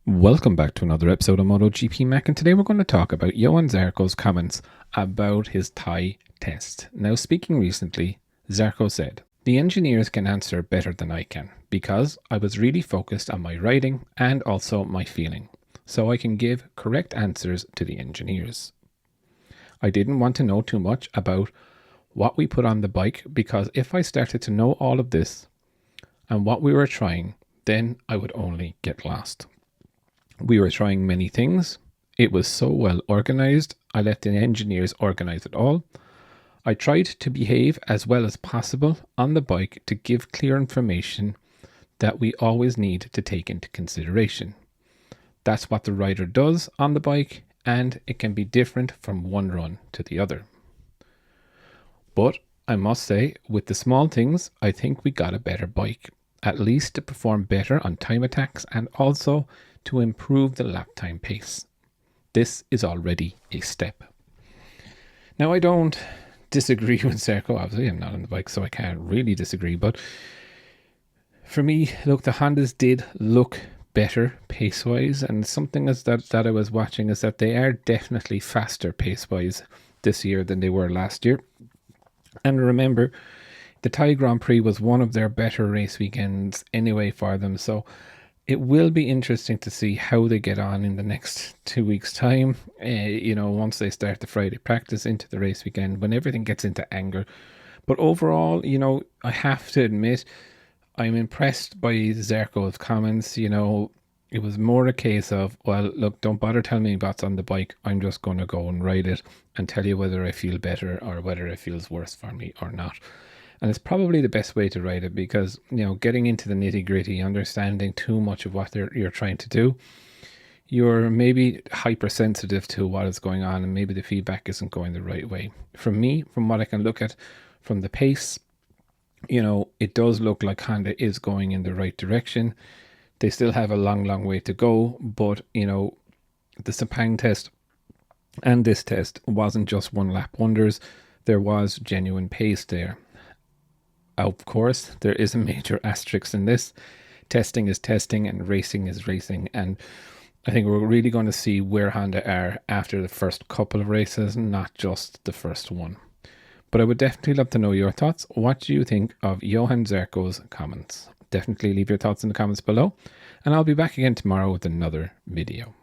Welcome back to another episode of Motogp Mac, and today we're going to talk about Johan Zarco's comments about his Thai test. Now, speaking recently, Zarco said, "The engineers can answer better than I can, because I was really focused on my writing and also my feeling, so I can give correct answers to the engineers. I didn't want to know too much about what we put on the bike, because if I started to know all of this and what we were trying, then I would only get lost. We were trying many things. It was so well organized. I let the engineers organize it all. I tried to behave as well as possible on the bike to give clear information that we always need to take into consideration. That's what the rider does on the bike, and it can be different from one run to the other. But I must say, with the small things, I think we got a better bike, at least to perform better on time attacks and also to improve the lap time pace. This is already a step." Now, I don't disagree with Zarco. Obviously, I'm not on the bike, so I can't really disagree. But for me, look, the Hondas did look better pace-wise, and something is that I was watching is that they are definitely faster pace-wise this year than they were last year. And remember, the Thai Grand Prix was one of their better race weekends anyway for them, so it will be interesting to see how they get on in the next 2 weeks' time. Once they start the Friday practice into the race weekend, when everything gets into anger. But overall, I have to admit, I'm impressed by Zarco's comments. It was more a case of, well, look, don't bother telling me what's on the bike. I'm just going to go and ride it and tell you whether I feel better or whether it feels worse for me or not. And it's probably the best way to write it, because, getting into the nitty gritty, understanding too much of what you're trying to do, you're maybe hypersensitive to what is going on, and maybe the feedback isn't going the right way. For me, from what I can look at from the pace, it does look like Honda is going in the right direction. They still have a long way to go, but, the Sepang test and this test wasn't just one lap wonders. There was genuine pace there. Of course, there is a major asterisk in this. Testing is testing and racing is racing. And I think we're really going to see where Honda are after the first couple of races, not just the first one. But I would definitely love to know your thoughts. What do you think of Johan Zarco's comments? Definitely leave your thoughts in the comments below. And I'll be back again tomorrow with another video.